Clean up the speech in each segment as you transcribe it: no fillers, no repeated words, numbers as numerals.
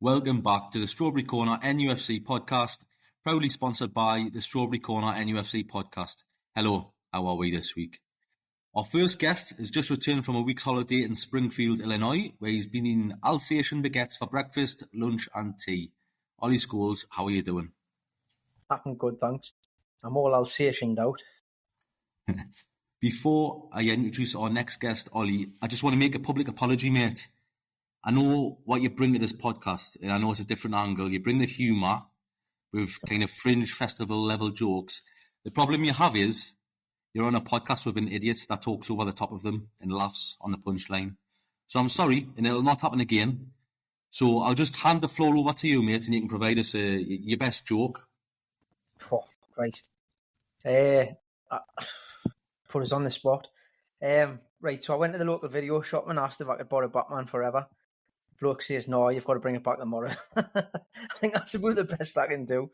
Welcome back to the Strawberry Corner NUFC Podcast, proudly sponsored by the Strawberry Corner NUFC Podcast. Hello, how are we this week? Our first guest has just returned from a week's holiday in Springfield, Illinois, where he's been eating Alsatian baguettes for breakfast, lunch and tea. Olly Scholes, how are you doing? I'm good, thanks. I'm all Alsatianed out. Before I introduce our next guest, Olly, I just want to make a public apology, mate. I know what you bring to this podcast, and I know it's a different angle. You bring the humour with kind of fringe festival level jokes. The problem you have is you're on a podcast with an idiot that talks over the top of them and laughs on the punchline. So I'm sorry, and it'll not happen again. So I'll just hand the floor over to you, mate, and you can provide us your best joke. Oh, Christ. Put us on the spot. Right, so I went to the local video shop and asked if I could borrow Batman Forever. Bloke says, no, you've got to bring it back tomorrow. I think that's about the best I can do.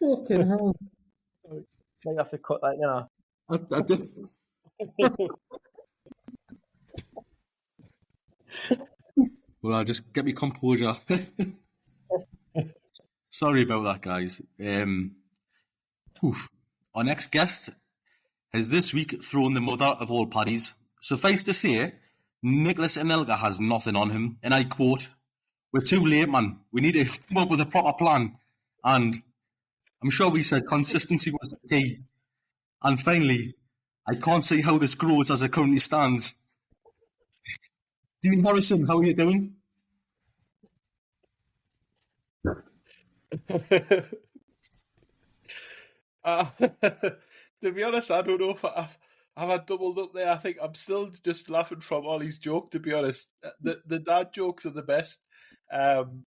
Fucking hell. Might have to cut that, you know. I did. Well, I'll just get me composure. Sorry about that, guys. Our next guest has this week thrown the mother of all paddies. Suffice to say, Nicholas Anelka has nothing on him, and I quote, "We're too late, man. We need to come up with a proper plan." And I'm sure we said consistency was the key. And finally, I can't see how this grows as it currently stands. Dean Harrison, how are you doing? To be honest, I don't know if I've had doubled up there. I think I'm still just laughing from Olly's joke, to be honest. The dad jokes are the best. I'm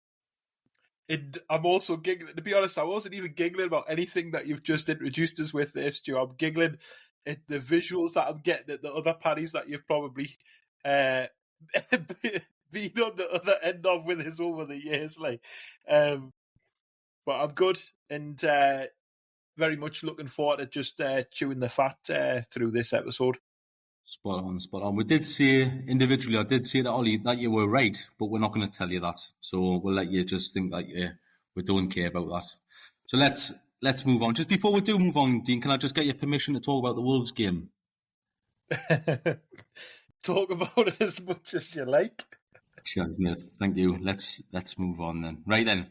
also giggling. To be honest, I wasn't even giggling about anything that you've just introduced us with there, Stu. I'm giggling at the visuals that I'm getting at the other paddies that you've probably been on the other end of with us over the years. But I'm good and very much looking forward to just chewing the fat through this episode. Spot on. We did say, individually, I did say to Olly that you were right, but we're not going to tell you that. So we'll let you just think that we don't care about that. So let's move on. Just before we do move on, Dean, can I just get your permission to talk about the Wolves game? Talk about it as much as you like. Cheers, mate. Thank you. Let's move on then. Right then.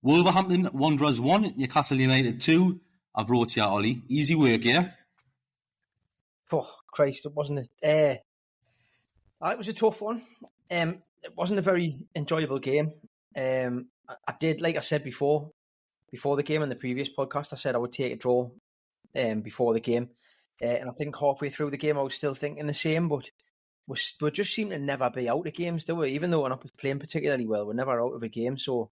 Wolverhampton Wanderers 1, Newcastle United 2. I've wrote here, Olly. Easy work, yeah? Oh, Christ, it wasn't it? It was a tough one. It wasn't a very enjoyable game. I did, like I said before the game in the previous podcast, I said I would take a draw before the game. And I think halfway through the game, I was still thinking the same, but we just seem to never be out of games, do we? Even though we're not playing particularly well, we're never out of a game. So,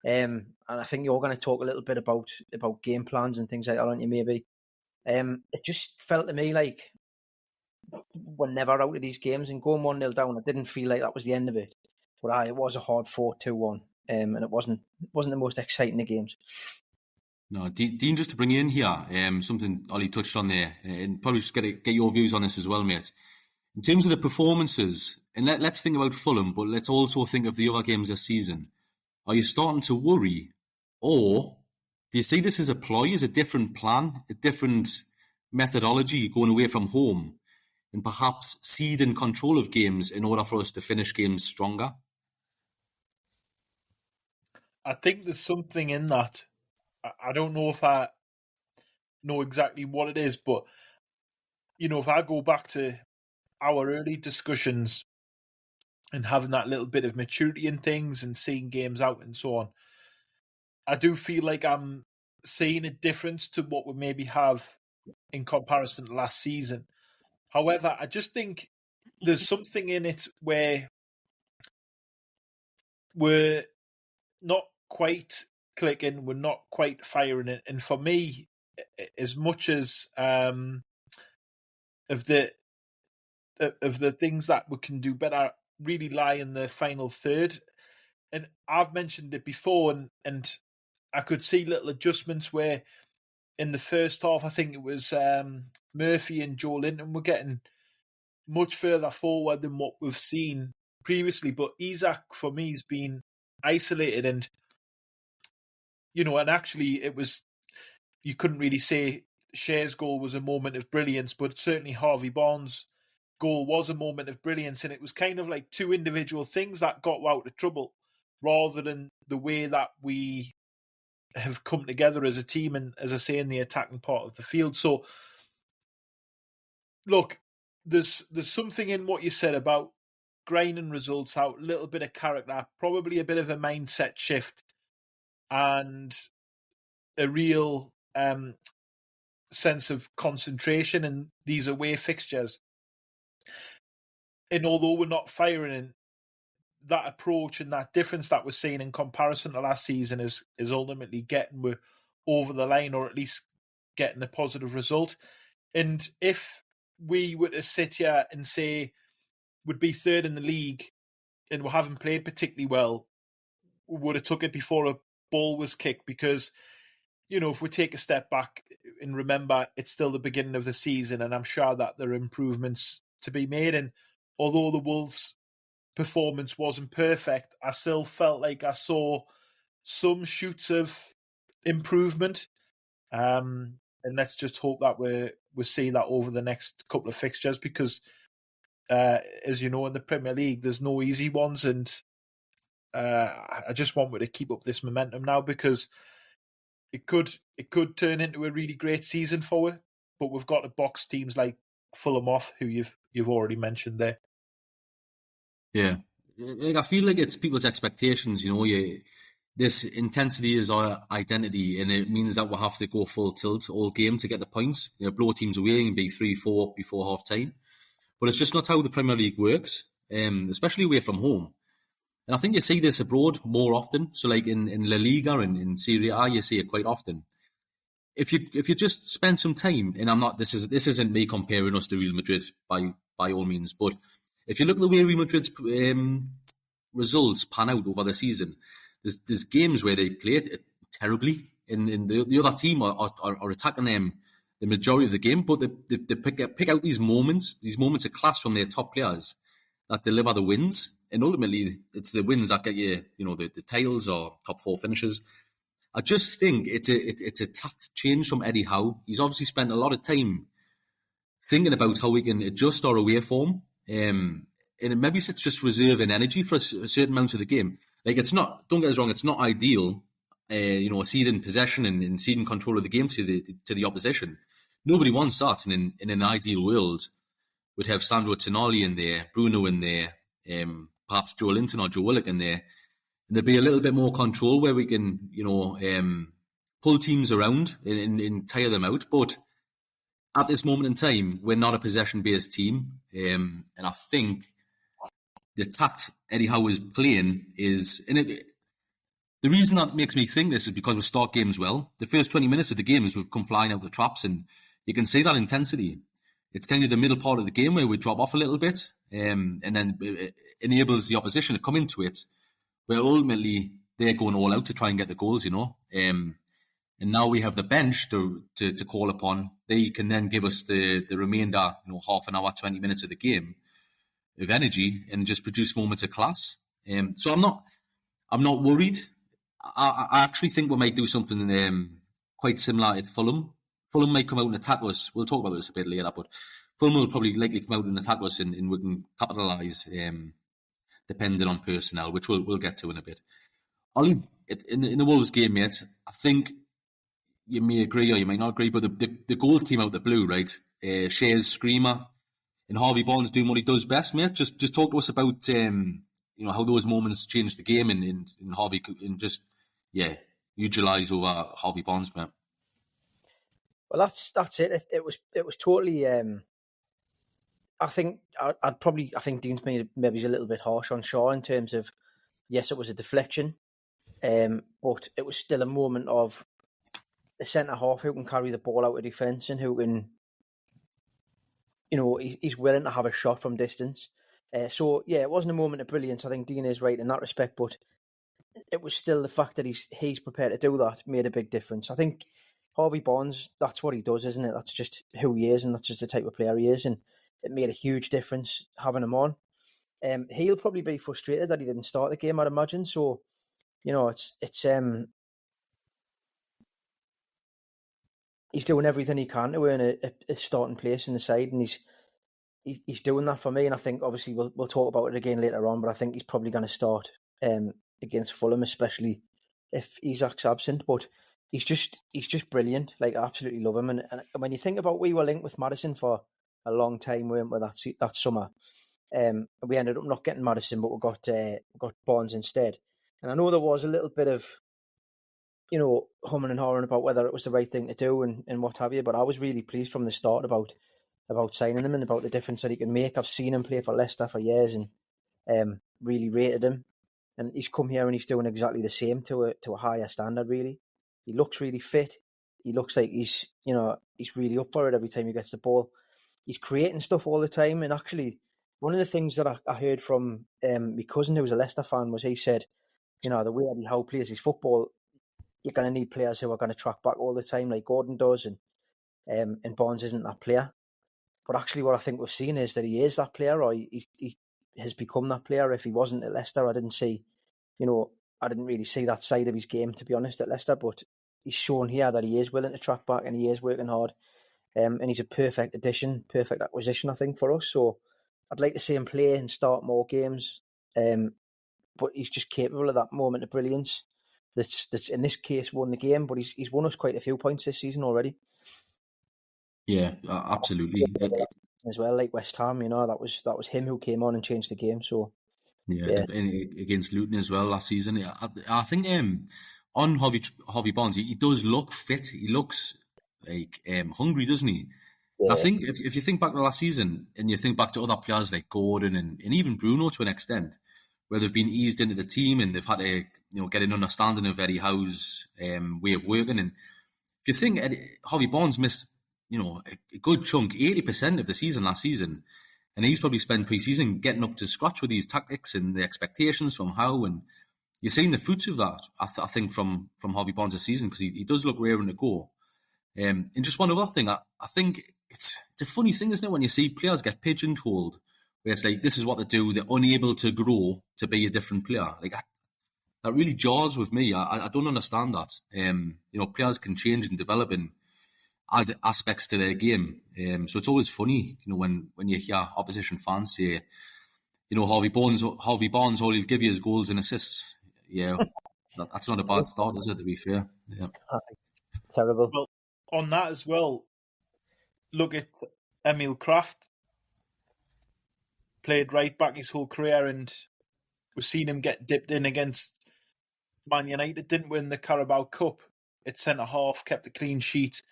and I think you're going to talk a little bit about game plans and things like that, aren't you, maybe? It just felt to me like we're never out of these games, and going 1-0 down, I didn't feel like that was the end of it. But it was a hard 4-2-1, and it wasn't the most exciting of games. No, Dean, just to bring you in here, something Olly touched on there, and probably just get your views on this as well, mate. In terms of the performances, and let's think about Fulham, but let's also think of the other games this season. Are you starting to worry, or do you see this as a ploy, as a different plan, a different methodology going away from home, and perhaps ceding control of games in order for us to finish games stronger? I think there's something in that. I don't know if I know exactly what it is, but, you know, if I go back to our early discussions and having that little bit of maturity in things and seeing games out and so on, I do feel like I'm seeing a difference to what we maybe have in comparison to last season. However, I just think there's something in it where we're not quite clicking, we're not quite firing it. And for me, as much as of the things that we can do better really lie in the final third. And I've mentioned it before, and I could see little adjustments where in the first half, I think it was Murphy and Joe Linton were getting much further forward than what we've seen previously. But Isak, for me, has been isolated, and and actually it was, you couldn't really say Shear's goal was a moment of brilliance, but certainly Harvey Barnes' goal was a moment of brilliance, and it was kind of like two individual things that got out of trouble rather than the way that we have come together as a team and, as I say, in the attacking part of the field. So, look, there's something in what you said about grinding results out, a little bit of character, probably a bit of a mindset shift, and a real sense of concentration in these away fixtures. And although we're not firing, that approach and that difference that we're seeing in comparison to last season is ultimately getting we're over the line, or at least getting a positive result. And if we were to sit here and say we'd be third in the league and we haven't played particularly well, we would have took it before a ball was kicked, because if we take a step back and remember it's still the beginning of the season, and I'm sure that there are improvements to be made. And although the Wolves' performance wasn't perfect, I still felt like I saw some shoots of improvement. And let's just hope that we see that over the next couple of fixtures, because as you know, in the Premier League, there's no easy ones, and I just want to keep up this momentum now, because it could turn into a really great season for it. But we've got to box teams like Fulham off, who you've already mentioned there. Yeah, I feel like it's people's expectations. This intensity is our identity, and it means that we'll have to go full tilt all game to get the points. Blow teams away and be 3-4 up before half time. But it's just not how the Premier League works, especially away from home. And I think you see this abroad more often. So, like in La Liga and in Serie A, you see it quite often. If you just spend some time, and I'm not, this isn't me comparing us to Real Madrid by all means, but if you look at the way Real Madrid's results pan out over the season, there's games where they play it terribly, and the other team are attacking them the majority of the game, but they pick out these moments of class from their top players that deliver the wins, and ultimately it's the wins that get you, the titles or top 4 finishes. I just think it's a tact change from Eddie Howe. He's obviously spent a lot of time thinking about how we can adjust our away form, and maybe it's just reserving energy for a certain amount of the game. Like, it's not, don't get us wrong, it's not ideal, ceding possession and ceding control of the game to the opposition. Nobody wants that. And in an ideal world, we'd have Sandro Tonali in there, Bruno in there, perhaps Joe Linton or Joe Willock in there. And there'd be a little bit more control where we can, pull teams around and tire them out. But at this moment in time, we're not a possession-based team. And I think the tact Eddie Howe is playing is... The reason that makes me think this is because we start games well. The first 20 minutes of the game is we've come flying out the traps, and you can see that intensity. It's kind of the middle part of the game where we drop off a little bit, and then it enables the opposition to come into it, where ultimately they're going all out to try and get the goals, And now we have the bench to call upon. They can then give us the remainder, half an hour, 20 minutes of the game of energy and just produce moments of class. So I'm not worried. I actually think we might do something quite similar at Fulham. Fulham might come out and attack us. We'll talk about this a bit later, but Fulham will probably likely come out and attack us, and we can capitalise depending on personnel, which we'll get to in a bit. Ollie, in the Wolves game, mate, I think you may agree or you might not agree, but the goals came out the blue, right? Shear's screamer and Harvey Barnes doing what he does best, mate. Just talk to us about how those moments changed the game and Harvey, and just utilise over Harvey Barnes, mate. Well, that's it. It was totally. I think Dean's maybe a little bit harsh on Shaw in terms of, yes, it was a deflection, but it was still a moment of a centre half who can carry the ball out of defence and who can, he's willing to have a shot from distance. So it wasn't a moment of brilliance. I think Dean is right in that respect, but it was still the fact that he's prepared to do that made a big difference. I think Harvey Barnes, that's what he does, isn't it? That's just who he is, and that's just the type of player he is. And it made a huge difference having him on. He'll probably be frustrated that he didn't start the game, I'd imagine. So, he's doing everything he can to earn a starting place in the side, and he's doing that for me. And I think obviously we'll talk about it again later on, but I think he's probably going to start against Fulham, especially if Isaac's absent. But he's just brilliant. Like, I absolutely love him. And when you think about, we were linked with Maddison for a long time, weren't we, that summer? We ended up not getting Maddison, but we got Barnes instead. And I know there was a little bit of, humming and hawing about whether it was the right thing to do and what have you. But I was really pleased from the start about signing him and about the difference that he can make. I've seen him play for Leicester for years and really rated him. And he's come here and he's doing exactly the same to a higher standard, really. He looks really fit. He looks like he's really up for it every time he gets the ball. He's creating stuff all the time. And actually, one of the things that I heard from my cousin, who was a Leicester fan, was he said, the way Eddie Howe plays his football, you're going to need players who are going to track back all the time, like Gordon does, and Barnes isn't that player. But actually, what I think we've seen is that he is that player, or he has become that player. If he wasn't at Leicester, I didn't really see that side of his game, to be honest, at Leicester. But he's shown here that he is willing to track back and he is working hard. And he's a perfect addition, perfect acquisition, I think, for us. So I'd like to see him play and start more games. But he's just capable of that moment of brilliance. That's in this case won the game, but he's won us quite a few points this season already. Yeah, absolutely. As well, like West Ham, that was him who came on and changed the game. So yeah. Against Luton as well last season. I think on Harvey Barnes, he does look fit. He looks like hungry, doesn't he? Yeah. I think if you think back to last season and you think back to other players like Gordon and even Bruno to an extent, where they've been eased into the team and they've had to get an understanding of Eddie Howe's way of working. And if you think Harvey Barnes missed a good chunk, 80% of the season last season, and he's probably spent pre-season getting up to scratch with these tactics and the expectations from Howe, and you're seeing the fruits of that, I think, from Harvey Barnes this season, because he does look raring to go. And just one other thing, I think it's a funny thing, isn't it, when you see players get pigeonholed, where it's like, this is what they do, they're unable to grow to be a different player. Like, that really jars with me. I don't understand that. Players can change and develop and add aspects to their game. So it's always funny, when you hear opposition fans say, Harvey Barnes, all he'll give you is goals and assists. Yeah, that's not a bad thought, is it, to be fair? Yeah. Terrible. Well, on that as well, look at Emil Kraft. Played right back his whole career, and we've seen him get dipped in against Man United. Didn't win the Carabao Cup at centre half, kept a clean sheet,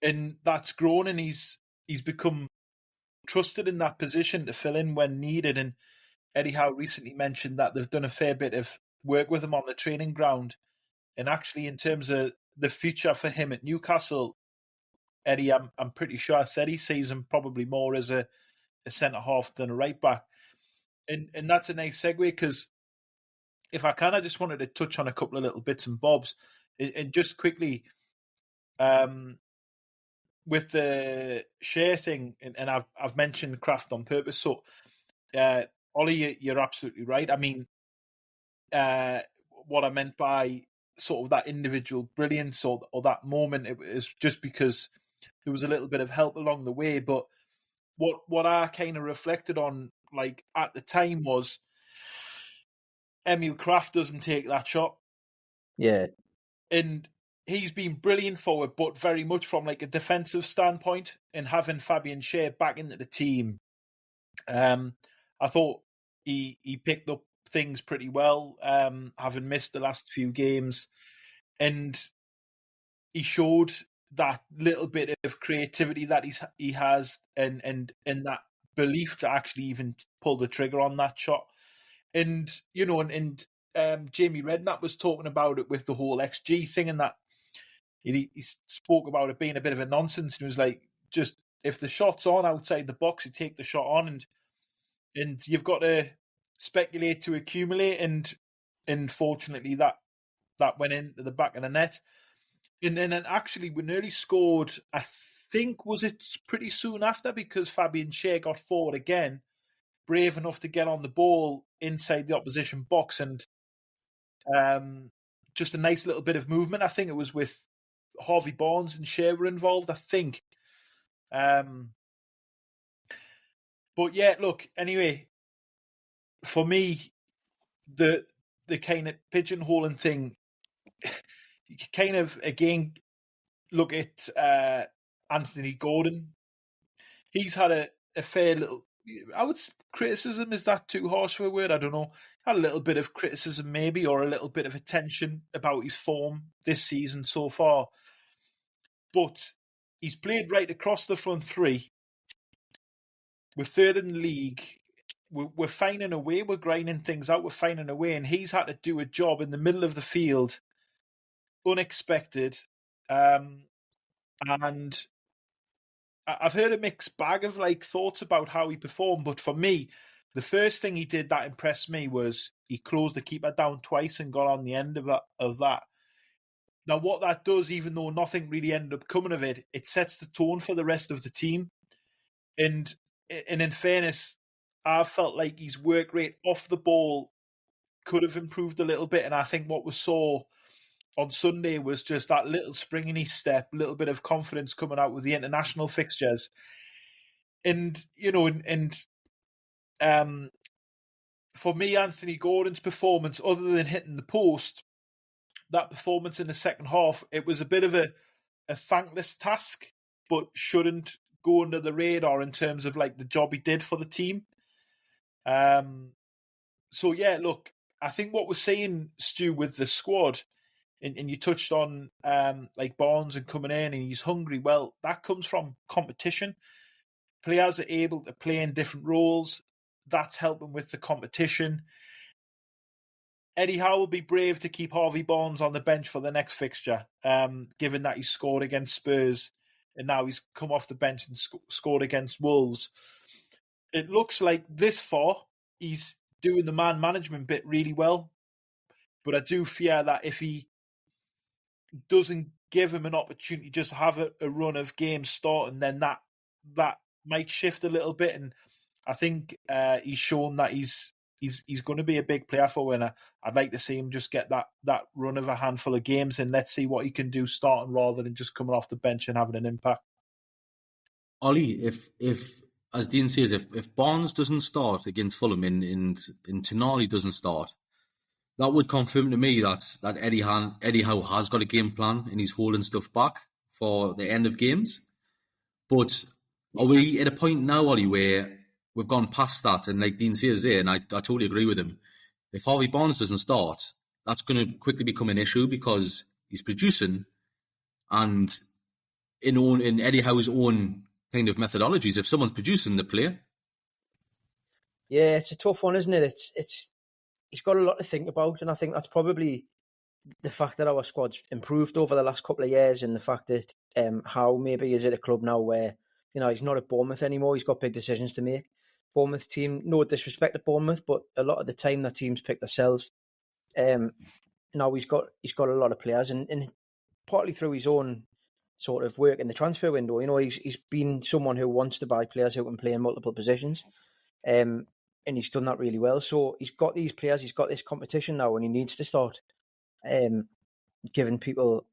and that's grown. And he's become trusted in that position to fill in when needed. And Eddie Howe recently mentioned that they've done a fair bit of work with him on the training ground. And actually, in terms of the future for him at Newcastle, Eddie, I'm pretty sure I said he sees him probably more as a centre half than a right back, and that's a nice segue, because if I can, I just wanted to touch on a couple of little bits and bobs, and just quickly, with the share thing, and I've mentioned Kraft on purpose. So, Ollie, you're absolutely right. I mean, what I meant by sort of that individual brilliance or that moment, it was just because there was a little bit of help along the way, but what I kind of reflected on, like, at the time, was Emil Kraft doesn't take that shot. Yeah. And he's been brilliant for it, but very much from like a defensive standpoint, and having Fabian Schär back into the team. I thought he picked up things pretty well, having missed the last few games, and he showed that little bit of creativity that he has, and that belief to actually even pull the trigger on that shot. And Jamie Redknapp was talking about it with the whole XG thing, and that he spoke about it being a bit of a nonsense. And he was like, just if the shot's on outside the box, you take the shot on, and you've got to speculate to accumulate. And unfortunately, that went into the back of the net. And then actually we nearly scored, I think, was it pretty soon after, because Fabian Schär got forward again, brave enough to get on the ball inside the opposition box, and just a nice little bit of movement. I think it was with Harvey Barnes and Schär were involved, I think. But yeah, look, anyway, for me, the kind of pigeonholing thing, you kind of, again, look at Anthony Gordon. He's had a fair little, I would say, criticism, is that too harsh for a word? I don't know. Had a little bit of criticism maybe, or a little bit of attention about his form this season so far. But he's played right across the front three. We're third in the league. We're finding a way. We're grinding things out. We're finding a way. And he's had to do a job in the middle of the field, unexpected. And I've heard a mixed bag of thoughts about how he performed. But for me, the first thing he did that impressed me was he closed the keeper down twice and got on the end of that. Now, what that does, even though nothing really ended up coming of it, it sets the tone for the rest of the team. And in fairness, I felt like his work rate off the ball could have improved a little bit. And I think what we saw on Sunday was just that little spring in his step, a little bit of confidence coming out with the international fixtures. And, for me, Anthony Gordon's performance, other than hitting the post, that performance in the second half, it was a bit of a thankless task, but shouldn't go under the radar in terms of the job he did for the team. So yeah, look, I think what we're seeing, Stu, with the squad, and you touched on Barnes and coming in and he's hungry. Well, that comes from competition. Players are able to play in different roles. That's helping with the competition. Eddie Howe will be brave to keep Harvey Barnes on the bench for the next fixture, given that he scored against Spurs and now he's come off the bench and scored against Wolves. It looks like this far he's doing the man management bit really well, but I do fear that if he doesn't give him an opportunity just to have a run of games starting, then that might shift a little bit. And I think he's shown that he's going to be a big player for Winner. I'd like to see him just get that run of a handful of games, and let's see what he can do starting rather than just coming off the bench and having an impact. Ollie, if as Dean says, if Barnes doesn't start against Fulham and Tonali doesn't start, that would confirm to me that Eddie Howe has got a game plan and he's holding stuff back for the end of games. But are we at a point now, Ollie, where we've gone past that? And like Dean says there, and I totally agree with him, if Harvey Barnes doesn't start, that's going to quickly become an issue because he's producing, and in Eddie Howe's own kind of methodologies, if someone's producing the player. Yeah, it's a tough one, isn't it? He's got a lot to think about, and I think that's probably the fact that our squad's improved over the last couple of years, and the fact that Howe maybe is at a club now where he's not at Bournemouth anymore. He's got big decisions to make. Bournemouth team, no disrespect to Bournemouth, but a lot of the time that teams pick themselves. Now he's got a lot of players, and partly through his own sort of work in the transfer window. He's been someone who wants to buy players who can play in multiple positions, and he's done that really well. So he's got these players, he's got this competition now, and he needs to start giving people,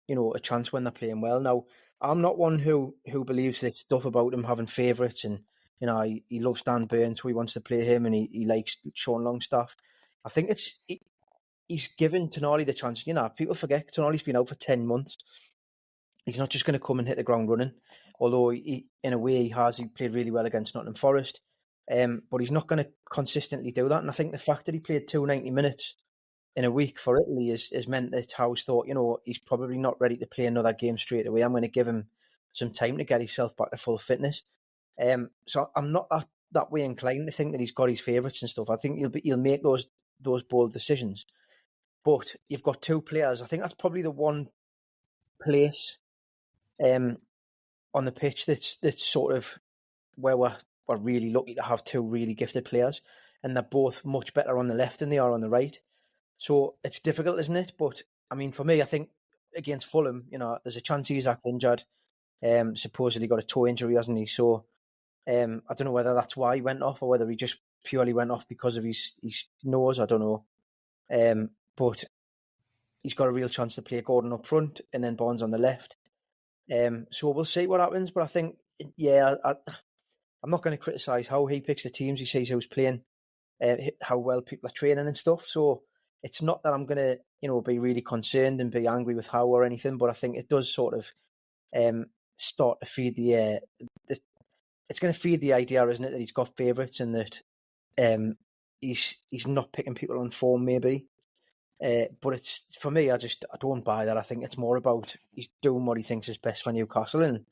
a chance when they're playing well. Now, I'm not one who believes this stuff about him having favourites, and he loves Dan Burn, so he wants to play him, and he likes Sean Longstaff. I think he's given Tonali the chance. People forget Tonali's been out for 10 months. He's not just going to come and hit the ground running, although in a way he has. He played really well against Nottingham Forest, but he's not going to consistently do that. And I think the fact that he played 290 minutes in a week for Italy has meant that Howe's thought, he's probably not ready to play another game straight away. I'm going to give him some time to get himself back to full fitness. So I'm not that way inclined to think that he's got his favourites and stuff. I think he'll make those bold decisions. But you've got two players. I think that's probably the one place on the pitch that's sort of where we're really lucky to have two really gifted players, and they're both much better on the left than they are on the right. So it's difficult, isn't it? But I mean, for me, I think against Fulham, there's a chance he's actually injured. Supposedly got a toe injury, hasn't he? So I don't know whether that's why he went off or whether he just purely went off because of his nose. I don't know. But he's got a real chance to play Gordon up front and then Barnes on the left. So we'll see what happens. But I think, I'm not going to criticise how he picks the teams. He sees who's playing, how well people are training and stuff. So it's not that I'm going to, be really concerned and be angry with how or anything. But I think it does sort of start to feed it's going to feed the idea, isn't it, that he's got favourites and that he's not picking people on form maybe. But it's, for me, I don't buy that. I think it's more about he's doing what he thinks is best for Newcastle, and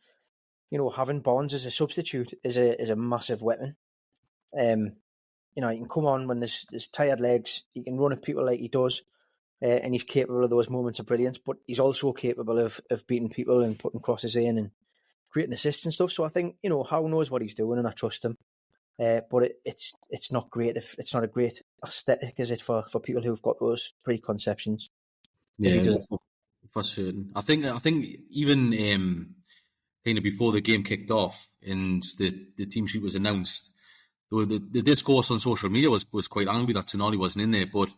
having Barnes as a substitute is a massive weapon. He can come on when there's tired legs. He can run at people like he does, and he's capable of those moments of brilliance. But he's also capable of beating people and putting crosses in and creating assists and stuff. So I think Howe knows what he's doing, and I trust him. But it's not great. It's not a great aesthetic, is it, for people who've got those preconceptions? Yeah, for certain. I think even kind of before the game kicked off and the team sheet was announced, the discourse on social media was quite angry that Tonali wasn't in there. But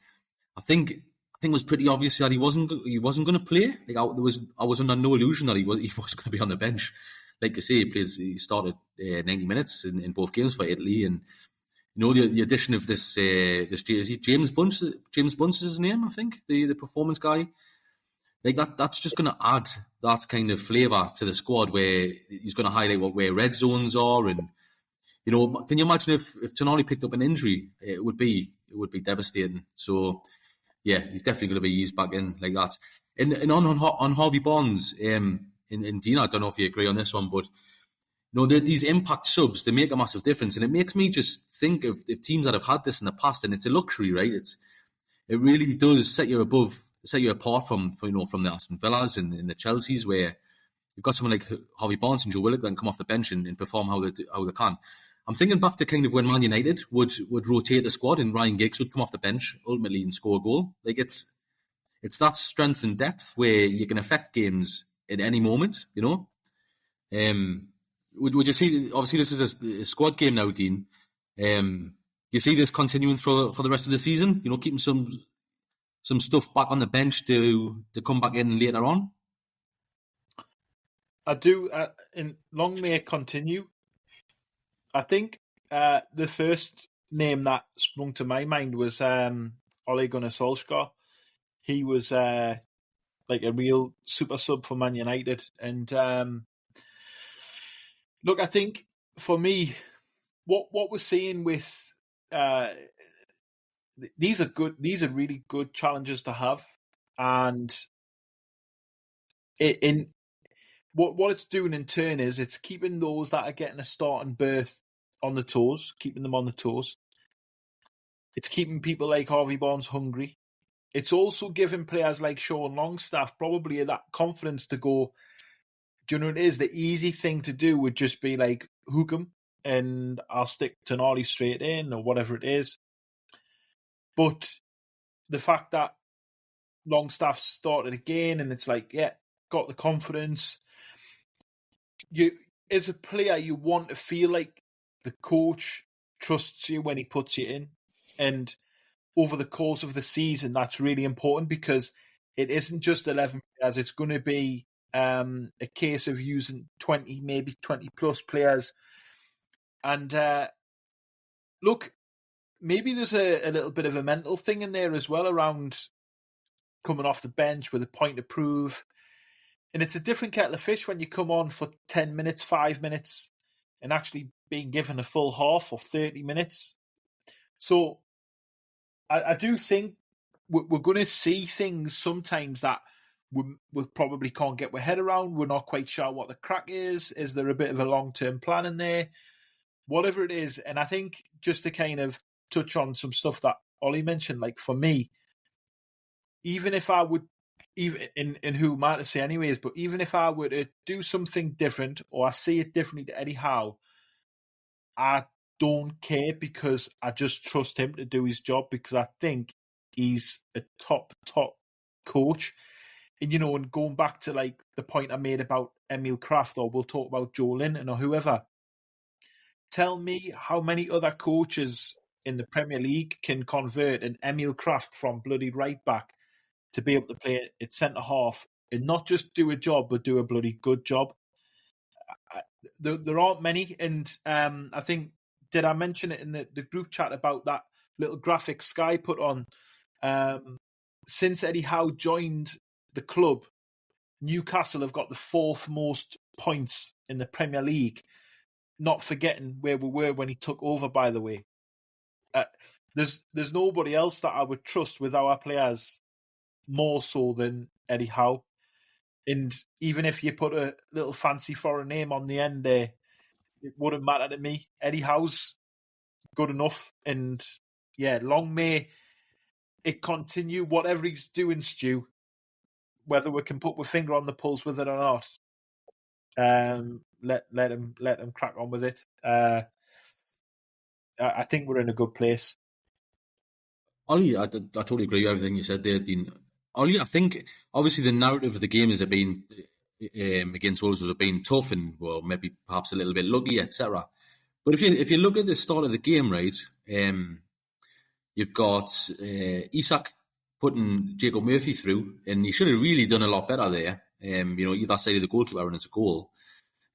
I think it was pretty obvious that he wasn't going to play. Like I was under no illusion that he was going to be on the bench. Like I say, he started 90 minutes in both games for Italy, and the addition of this James Bunce is his name, I think, the performance guy. Like that's just going to add that kind of flavour to the squad, where he's going to highlight where red zones are, and can you imagine if Tonali picked up an injury, it would be devastating. So yeah, he's definitely going to be eased back in like that. And on Harvey Barnes, in Dean, I don't know if you agree on this one, but these impact subs, they make a massive difference, and it makes me just think of teams that have had this in the past, and it's a luxury, right? It really does set you apart from the Aston Villas and the Chelseas, where you've got someone like Harvey Barnes and Joe Willock that can come off the bench and perform how they can. I'm thinking back to kind of when Man United would rotate the squad and Ryan Giggs would come off the bench ultimately and score a goal. Like it's that strength and depth where you can affect games at any moment, Would you see? Obviously, this is a squad game now, Dean. Do you see this continuing for the rest of the season? Keeping some stuff back on the bench to come back in later on. I do. In long may it continue. I think the first name that sprung to my mind was Ole Gunnar Solskjaer. He was like a real super sub for Man United, and look, I think for me, what we're seeing with these are really good challenges to have, and what it's doing in turn is it's keeping those that are getting a starting berth on the toes, keeping them on the toes. It's keeping people like Harvey Barnes hungry. It's also giving players like Sean Longstaff probably that confidence to go, do you know what it is? The easy thing to do would just be like, hook him and I'll stick Tonali straight in or whatever it is. But the fact that Longstaff started again and it's like, yeah, got the confidence. You, as a player, you want to feel like the coach trusts you when he puts you in. And over the course of the season, that's really important because it isn't just 11 players. It's going to be a case of using 20, maybe 20 plus players. And look, maybe there's a little bit of a mental thing in there as well around coming off the bench with a point to prove. And it's a different kettle of fish when you come on for 10 minutes, 5 minutes, and actually being given a full half or 30 minutes. So I do think we're going to see things sometimes that we probably can't get our head around. We're not quite sure what the crack is. Is there a bit of a long-term plan in there? Whatever it is. And I think just to kind of touch on some stuff that Ollie mentioned, like for me, even if I would, even in who am I to say anyways, but even if I were to do something different or I see it differently to Eddie Howe, I don't care because I just trust him to do his job because I think he's a top coach. and going back to like the point I made about Emil Kraft, or we'll talk about Joe Linton or whoever, tell me how many other coaches in the Premier League can convert an Emil Kraft from bloody right back to be able to play at centre half and not just do a job, but do a bloody good job. There aren't many, and I think, did I mention it in the group chat about that little graphic Sky put on? Since Eddie Howe joined the club, Newcastle have got the 4th most points in the Premier League, not forgetting where we were when he took over, by the way. There's nobody else that I would trust with our players more so than Eddie Howe. And even if you put a little fancy foreign name on the end there, it wouldn't matter to me. Eddie Howe's good enough. And yeah, long may it continue. Whatever he's doing, Stu, whether we can put our finger on the pulse with it or not, let him crack on with it. I think we're in a good place. Ollie, I totally agree with everything you said there, Dean. Ollie, I think obviously the narrative of the game has been against Wolves has been tough and well, maybe perhaps a little bit lucky, etc. But if you look at the start of the game, right, you've got Isak putting Jacob Murphy through, and he should have really done a lot better there. Either side of the goalkeeper and it's a goal.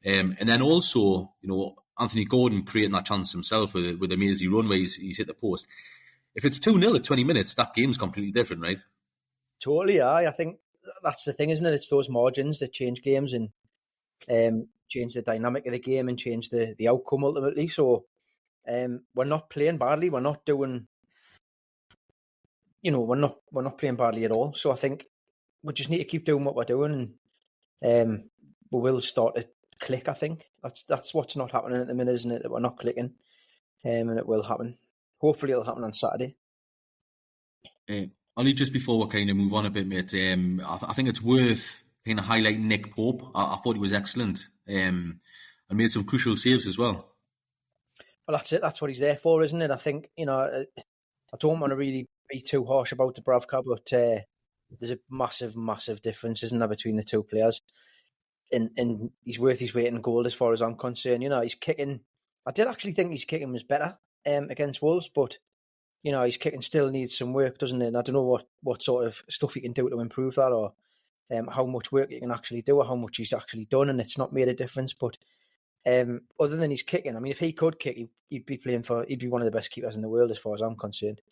And then also, Anthony Gordon creating that chance himself with a mazy run where he's hit the post. If it's 2-0 at 20 minutes, that game's completely different, right? Totally, I think that's the thing, isn't it? It's those margins that change games and change the dynamic of the game and change the outcome ultimately. So we're not playing badly. We're not doing, we're not playing badly at all. So I think we just need to keep doing what we're doing, and we will start to click. I think that's what's not happening at the minute, isn't it? That we're not clicking, and it will happen. Hopefully, it'll happen on Saturday. Only just before we kind of move on a bit, mate, I think it's worth kind of highlighting Nick Pope. I thought he was excellent and made some crucial saves as well. Well, that's it. That's what he's there for, isn't it? I think, I don't want to really be too harsh about Dubravka, but there's a massive, massive difference, isn't there, between the two players? And he's worth his weight in gold as far as I'm concerned. He's kicking. I did actually think his kicking was better against Wolves, but his kicking still needs some work, doesn't it? And I don't know what sort of stuff he can do to improve that, or how much work he can actually do, or how much he's actually done, and it's not made a difference. But other than his kicking, I mean, if he could kick, he'd be one of the best keepers in the world as far as I'm concerned.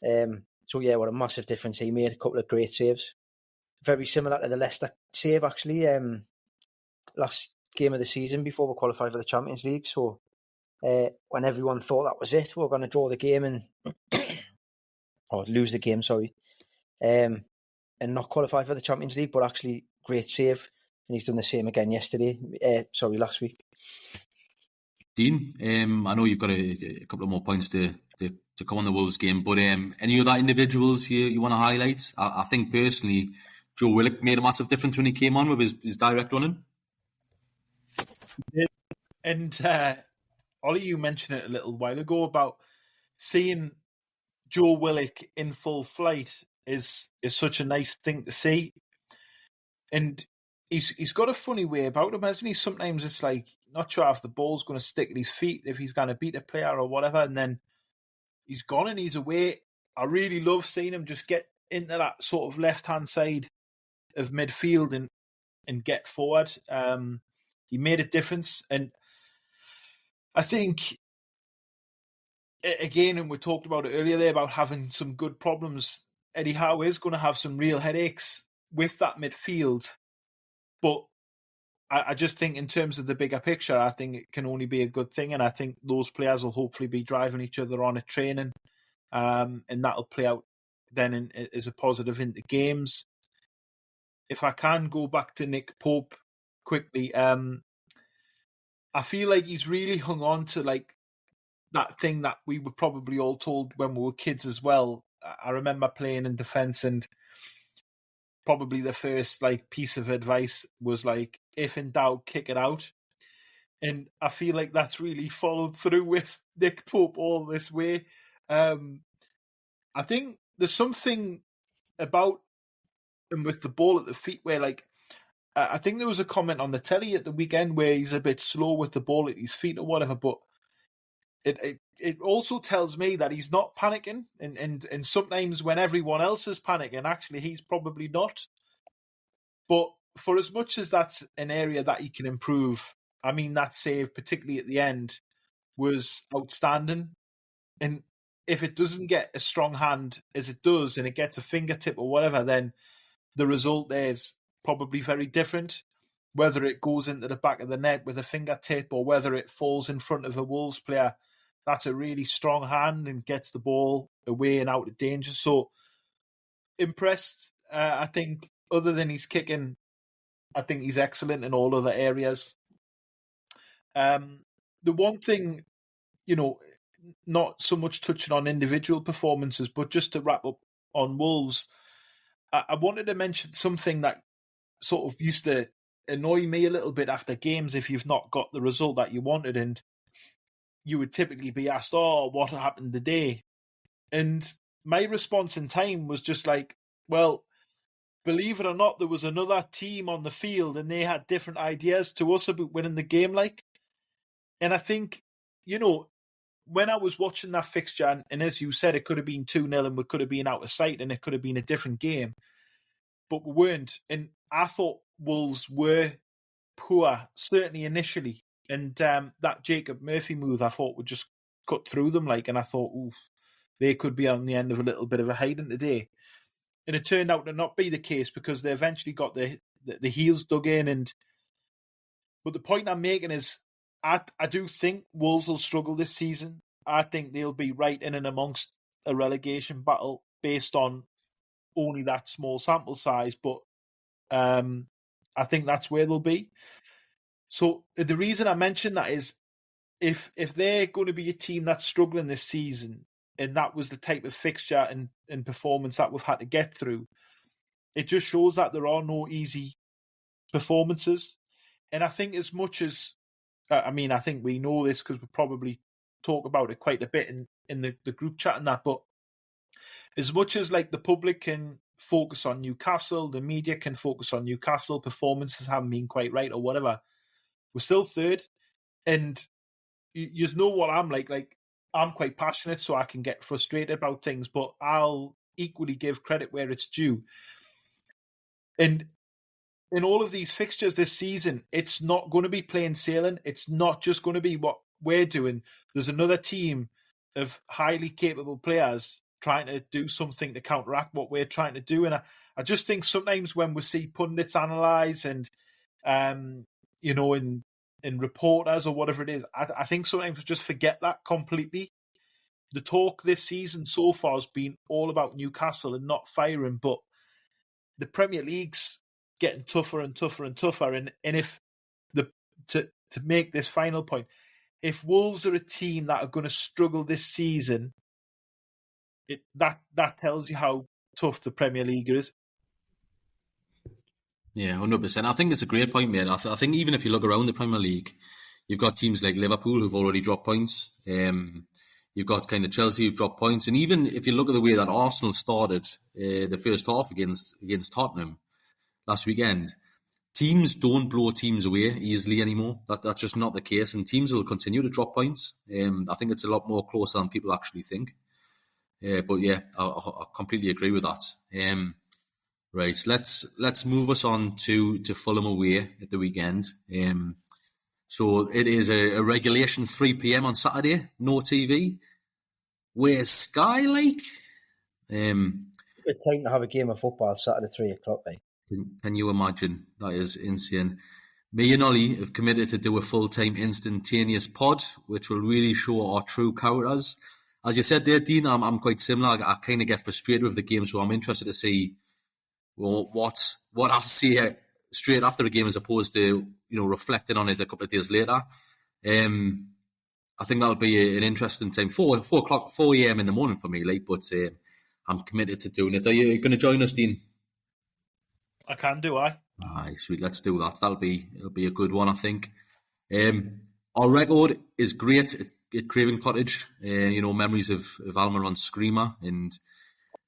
So yeah, what a massive difference he made. A couple of great saves, very similar to the Leicester save actually. Last game of the season before we qualified for the Champions League. So when everyone thought that was it, we're going to draw the game and or lose the game, sorry, and not qualify for the Champions League, but actually great save, and he's done the same again last week. Dean, I know you've got a couple of more points to come on the Wolves game, but any other individuals you want to highlight? I think personally, Joe Willock made a massive difference when he came on with his direct running. And Ollie, you mentioned it a little while ago about seeing Joe Willock in full flight is such a nice thing to see. And he's got a funny way about him, hasn't he? Sometimes it's like, not sure if the ball's going to stick at his feet, if he's going to beat a player or whatever, and then he's gone and he's away. I really love seeing him just get into that sort of left-hand side of midfield and get forward. He made a difference, and I think, again, and we talked about it earlier there about having some good problems, Eddie Howe is going to have some real headaches with that midfield. But I just think in terms of the bigger picture, I think it can only be a good thing, and I think those players will hopefully be driving each other on at training, and that'll play out then as a positive into games. If I can go back to Nick Pope quickly, I feel like he's really hung on to like that thing that we were probably all told when we were kids as well. I remember playing in defence, and probably the first like piece of advice was like, if in doubt, kick it out. And I feel like that's really followed through with Nick Pope all this way. I think there's something about and with the ball at the feet, where like I think there was a comment on the telly at the weekend where he's a bit slow with the ball at his feet or whatever, but it also tells me that he's not panicking, and sometimes when everyone else is panicking, actually he's probably not. But for as much as that's an area that he can improve, I mean, that save, particularly at the end, was outstanding. And if it doesn't get a strong hand as it does, and it gets a fingertip or whatever, then the result there is probably very different. Whether it goes into the back of the net with a fingertip or whether it falls in front of a Wolves player, that's a really strong hand and gets the ball away and out of danger. So impressed. I think other than his kicking, I think he's excellent in all other areas. The one thing, not so much touching on individual performances, but just to wrap up on Wolves, I wanted to mention something that sort of used to annoy me a little bit after games if you've not got the result that you wanted, and you would typically be asked, what happened today? And my response in time was just like, well, believe it or not, there was another team on the field and they had different ideas to us about winning the game. And I think, when I was watching that fixture, and as you said, it could have been 2-0 and we could have been out of sight and it could have been a different game, but we weren't. And I thought Wolves were poor, certainly initially. And that Jacob Murphy move, I thought would just cut through them. And I thought, they could be on the end of a little bit of a hiding today. And it turned out to not be the case because they eventually got the heels dug in. But the point I'm making is, I do think Wolves will struggle this season. I think they'll be right in and amongst a relegation battle based on only that small sample size. But I think that's where they'll be. So the reason I mention that is if they're going to be a team that's struggling this season, and that was the type of fixture and performance that we've had to get through, it just shows that there are no easy performances. And I think as much as, I think we know this because we probably talk about it quite a bit in the group chat and that, but as much as the public can focus on Newcastle, the media can focus on Newcastle, performances haven't been quite right or whatever, we're still third. And you know what I'm like. I'm quite passionate, so I can get frustrated about things, but I'll equally give credit where it's due. And in all of these fixtures this season, it's not going to be plain sailing. It's not just going to be what we're doing. There's another team of highly capable players trying to do something to counteract what we're trying to do. And I just think sometimes when we see pundits analyse and, in reporters or whatever it is, I think sometimes we just forget that completely. The talk this season so far has been all about Newcastle and not firing, but the Premier League's getting tougher and tougher and tougher. And if to make this final point, if Wolves are a team that are going to struggle this season, that tells you how tough the Premier League is. Yeah, 100%. I think it's a great point, mate. I think even if you look around the Premier League, you've got teams like Liverpool who've already dropped points. You've got kind of Chelsea who've dropped points. And even if you look at the way that Arsenal started the first half against Tottenham last weekend, teams don't blow teams away easily anymore. That's just not the case. And teams will continue to drop points. I think it's a lot more closer than people actually think. But yeah, I completely agree with that. Right, let's move us on to Fulham away at the weekend. So it is a regulation 3 p.m. on Saturday, no TV. Where's Sky like? It's time to have a game of football Saturday 3 o'clock. Can you imagine? That is insane. Me and Ollie have committed to do a full-time instantaneous pod, which will really show our true characters. As you said there, Dean, I'm quite similar. I kind of get frustrated with the game, so I'm interested to see what I'll see straight after the game as opposed to reflecting on it a couple of days later. I think that'll be an interesting time. 4 a.m. in the morning for me, but I'm committed to doing it. Are you going to join us, Dean? I can do. Aye, sweet. Let's do that. It'll be a good one, I think. Our record is great at Craven Cottage. Memories of Almiron Screamer, and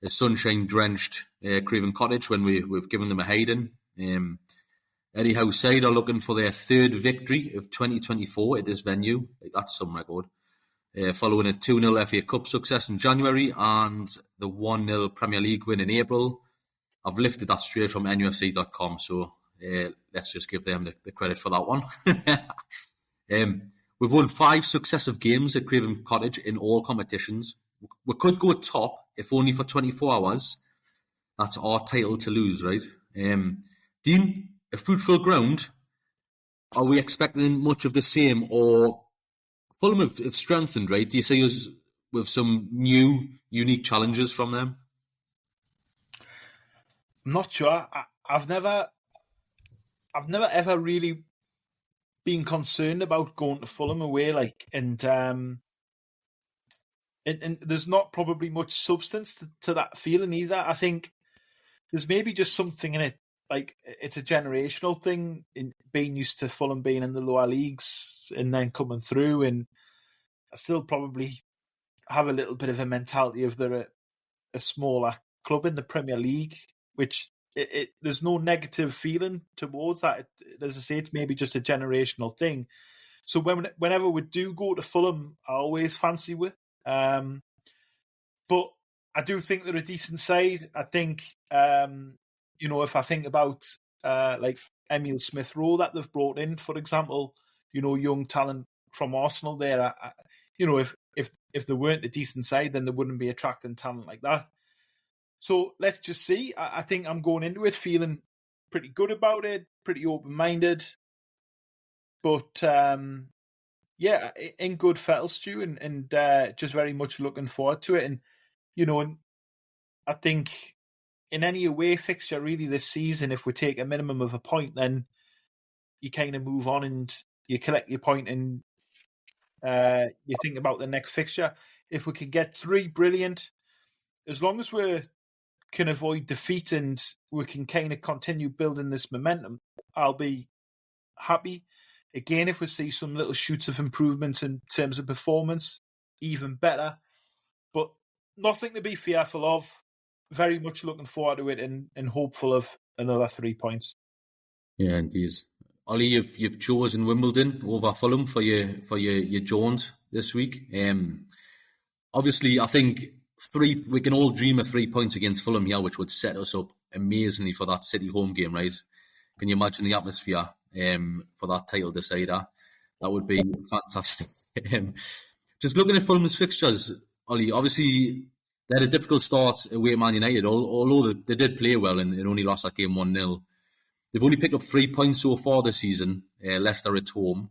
a sunshine-drenched Craven Cottage when we've given them a hiding. Eddie Howe side are looking for their third victory of 2024 at this venue. That's some record. Following a 2-0 FA Cup success in January and the 1-0 Premier League win in April. I've lifted that straight from NUFC.com, so let's just give them the credit for that one. We've won 5 successive games at Craven Cottage in all competitions. We could go top, if only for 24 hours. That's our title to lose, right? Dean, a fruitful ground. Are we expecting much of the same, or Fulham have strengthened, right? Do you see us with some new, unique challenges from them? I'm not sure. I've never ever really been concerned about going to Fulham away, and there's not probably much substance to that feeling either. I think there's maybe just something in it, like it's a generational thing in being used to Fulham being in the lower leagues and then coming through, and I still probably have a little bit of a mentality of they're a smaller club in the Premier League, which there's no negative feeling towards that. As I say, it's maybe just a generational thing. So whenever we do go to Fulham, I always fancy with. But I do think they're a decent side. I think, if I think about like Emile Smith-Rowe that they've brought in, for example, young talent from Arsenal there, if they weren't a decent side, then they wouldn't be attracting talent like that. So let's just see. I think I'm going into it feeling pretty good about it, pretty open-minded. But, in good fettle, Stu, and just very much looking forward to it. And, and I think in any away fixture really this season, if we take a minimum of a point, then you kind of move on and you collect your point and you think about the next fixture. If we can get 3, brilliant. As long as we can avoid defeat and we can kind of continue building this momentum, I'll be happy. Again, if we see some little shoots of improvements in terms of performance, even better. But nothing to be fearful of. Very much looking forward to it and hopeful of another 3 points. Yeah, indeed. Ollie, you've chosen Wimbledon over Fulham for your jaunt this week. Obviously, I think we can all dream of 3 points against Fulham here, which would set us up amazingly for that City home game, right? Can you imagine the atmosphere for that title decider? That would be fantastic. Just looking at Fulham's fixtures, Ollie, obviously they had a difficult start away at Man United, although they did play well and only lost that game 1-0. They've only picked up 3 points so far this season, Leicester at home.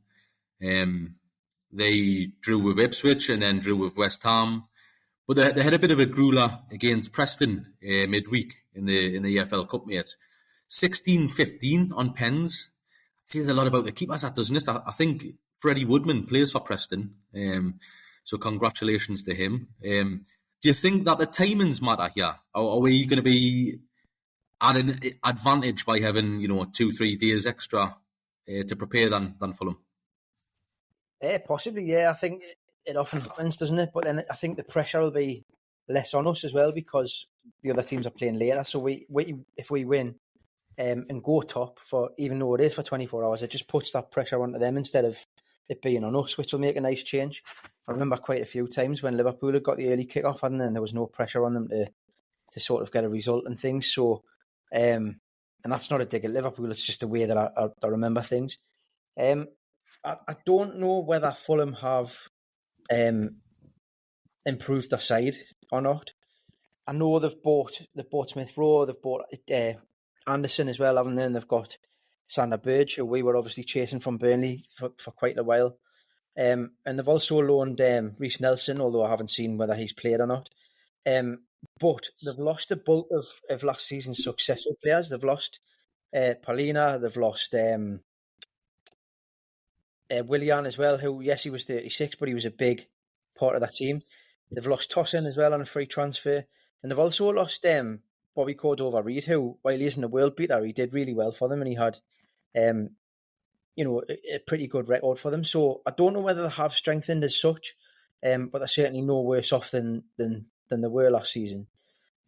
They drew with Ipswich and then drew with West Ham. But they had a bit of a grueler against Preston midweek in the EFL Cup, mate. 16-15 on pens. It says a lot about the keepers, that doesn't it? I think Freddie Woodman plays for Preston. So congratulations to him. Do you think that the timings matter here? Are we going to be at an advantage by having 2-3 days extra to prepare than Fulham? Possibly, yeah. I think it often happens, doesn't it? But then I think the pressure will be less on us as well because the other teams are playing later. So if we win and go top, for even though it is for 24 hours, it just puts that pressure onto them instead of it being on us, which will make a nice change. I remember quite a few times when Liverpool had got the early kick-off and then there was no pressure on them to sort of get a result and things. So, and that's not a dig at Liverpool, it's just the way that I remember things. I don't know whether Fulham have improved their side or not. I know they've bought Smith-Rowe, they've bought Anderson as well, haven't they? And they've got Sander Berge, who we were obviously chasing from Burnley for quite a while. And they've also loaned Reece Nelson, although I haven't seen whether he's played or not. But they've lost the bulk of last season's successful players. They've lost Paulina, they've lost Willian as well, who, yes, he was 36, but he was a big part of that team. They've lost Tosin as well on a free transfer. And they've also lost Bobby Cordova-Reid, who, while he isn't a world beater, he did really well for them and he had a pretty good record for them. So I don't know whether they have strengthened as such, but they're certainly no worse off than they were last season.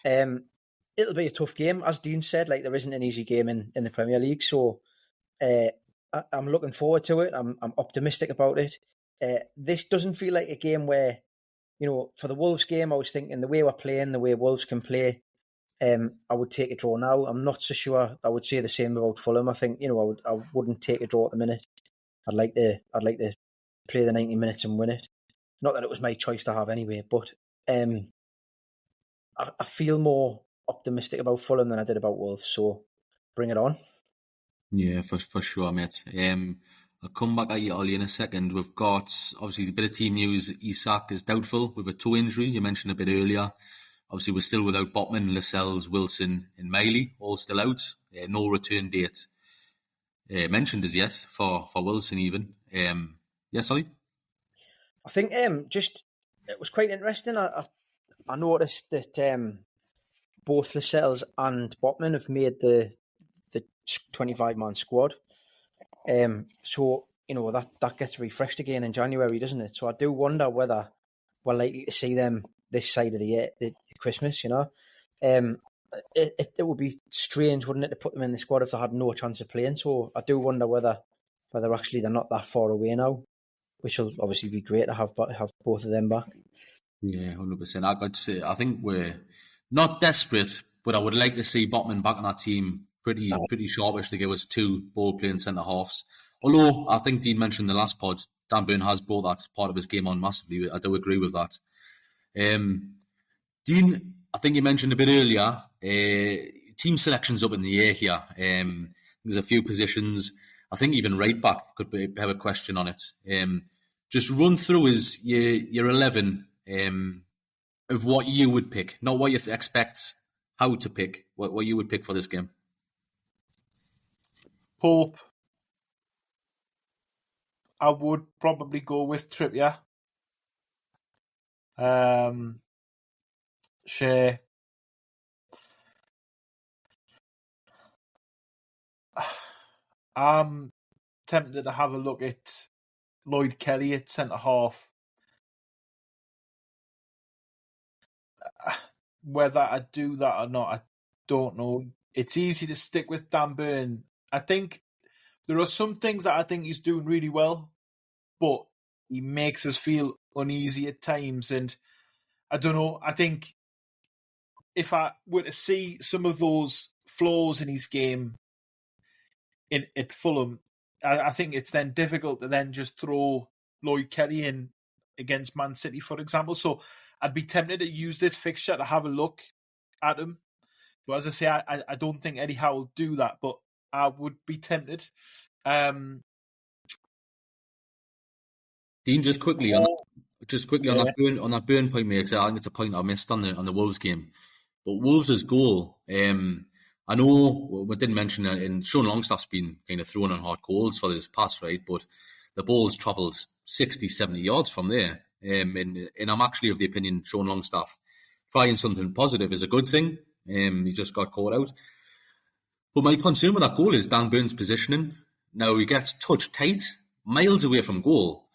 It'll be a tough game, as Dean said. Like, there isn't an easy game in the Premier League, so I'm looking forward to it. I'm optimistic about it. This doesn't feel like a game where, for the Wolves game, I was thinking the way we're playing, the way Wolves can play, I would take a draw now. I'm not so sure I would say the same about Fulham. I think, I wouldn't take a draw at the minute. I'd like to play the 90 minutes and win it. Not that it was my choice to have anyway, but I feel more optimistic about Fulham than I did about Wolves. So bring it on. Yeah, for sure, mate. I'll come back at you, Ollie, in a second. We've got, obviously, a bit of team news. Isak is doubtful with a toe injury. You mentioned a bit earlier. Obviously, we're still without Botman, Lascelles, Wilson and Miley, all still out. No return date mentioned as yet for Wilson even. Yes, Ollie? I think it was quite interesting. I noticed that both Lascelles and Botman have made the 25-man squad. So, that gets refreshed again in January, doesn't it? So I do wonder whether we're likely to see them this side of the Christmas, It would be strange, wouldn't it, to put them in the squad if they had no chance of playing. So I do wonder whether actually they're not that far away now, which will obviously be great to have both of them back. Yeah, 100%. I think we're not desperate, but I would like to see Botman back on our team pretty sharpish to give us two ball-playing centre-halves. Although, I think Dean mentioned in the last pod, Dan Burn has brought that part of his game on massively. I do agree with that. Dean, I think you mentioned a bit earlier, team selection's up in the air here. There's a few positions. I think even right back could have a question on it. Just run through your 11 of what you would pick, not what you expect, how to pick, what you would pick for this game. Pope. I would probably go with Trippier. Shea. I'm tempted to have a look at Lloyd Kelly at centre-half. Whether I do that or not, I don't know. It's easy to stick with Dan Burn. I think there are some things that I think he's doing really well, but he makes us feel uneasy at times. And I don't know, I think if I were to see some of those flaws in his game at Fulham, I think it's then difficult to then just throw Lloyd Kelly in against Man City, for example. So I'd be tempted to use this fixture to have a look at him. But as I say, I don't think Eddie Howe will do that, but I would be tempted. Dean, just quickly on that Burn point, mate, because I think it's a point I missed on the Wolves game. But Wolves' goal, I know we didn't mention it, and Sean Longstaff's been kind of throwing on hard goals for this pass, right? But the ball's travelled 60, 70 yards from there. And I'm actually of the opinion Sean Longstaff trying something positive is a good thing. He just got caught out. But my concern with that goal is Dan Burn's positioning. Now he gets touched tight, miles away from goal,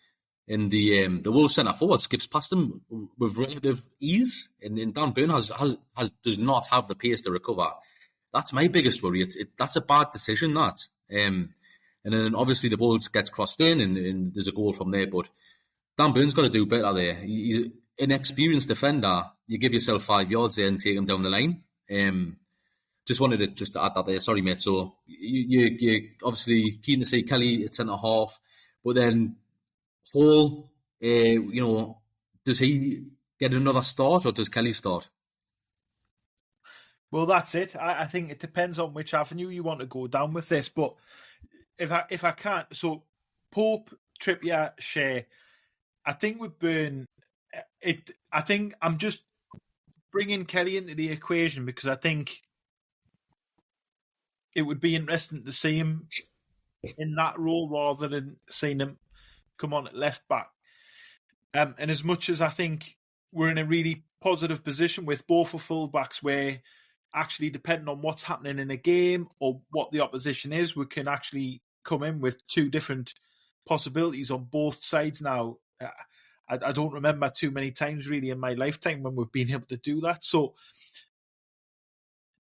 and the Wolves centre forward skips past him with relative ease. And Dan Burn does not have the pace to recover. That's my biggest worry. That's a bad decision. And then obviously the ball gets crossed in, and there's a goal from there. But Dan Burn's got to do better there. He's an experienced defender. You give yourself 5 yards there and take him down the line. Just wanted to add that there. Sorry, mate. So you're obviously keen to see Kelly at centre half, but then Hall, does he get another start or does Kelly start? Well, that's it. I think it depends on which avenue you want to go down with this. But if I can't, so Pope, Trippier, Shea, I think with Burn, I think I'm just bringing Kelly into the equation because I think it would be interesting to see him in that role rather than seeing him come on at left back. And as much as I think we're in a really positive position with both of fullbacks where actually depending on what's happening in a game or what the opposition is, we can actually come in with two different possibilities on both sides now. I don't remember too many times really in my lifetime when we've been able to do that. So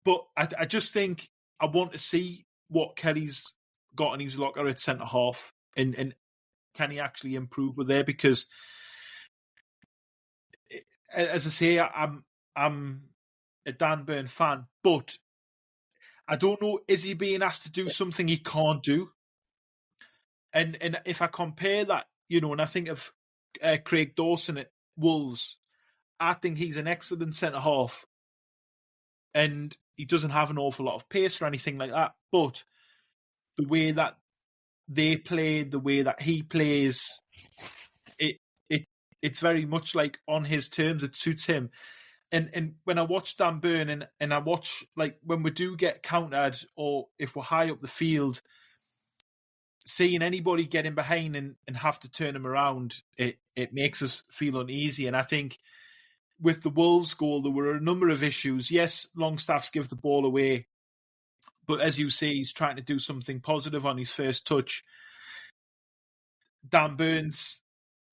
But I just think I want to see what Kelly's got in his locker at centre half, and can he actually improve with there? Because, as I say, I'm a Dan Burn fan, but I don't know, is he being asked to do something he can't do? And if I compare that, and I think of Craig Dawson at Wolves, I think he's an excellent centre half, and he doesn't have an awful lot of pace or anything like that. But the way that they play, the way that he plays, it's very much like on his terms. It suits him. And when I watch Dan Burn and I watch, like, when we do get countered or if we're high up the field, seeing anybody get in behind and have to turn him around, it makes us feel uneasy. And I think with the Wolves goal, there were a number of issues. Yes, Longstaff's give the ball away, but as you say, he's trying to do something positive on his first touch. Dan Burns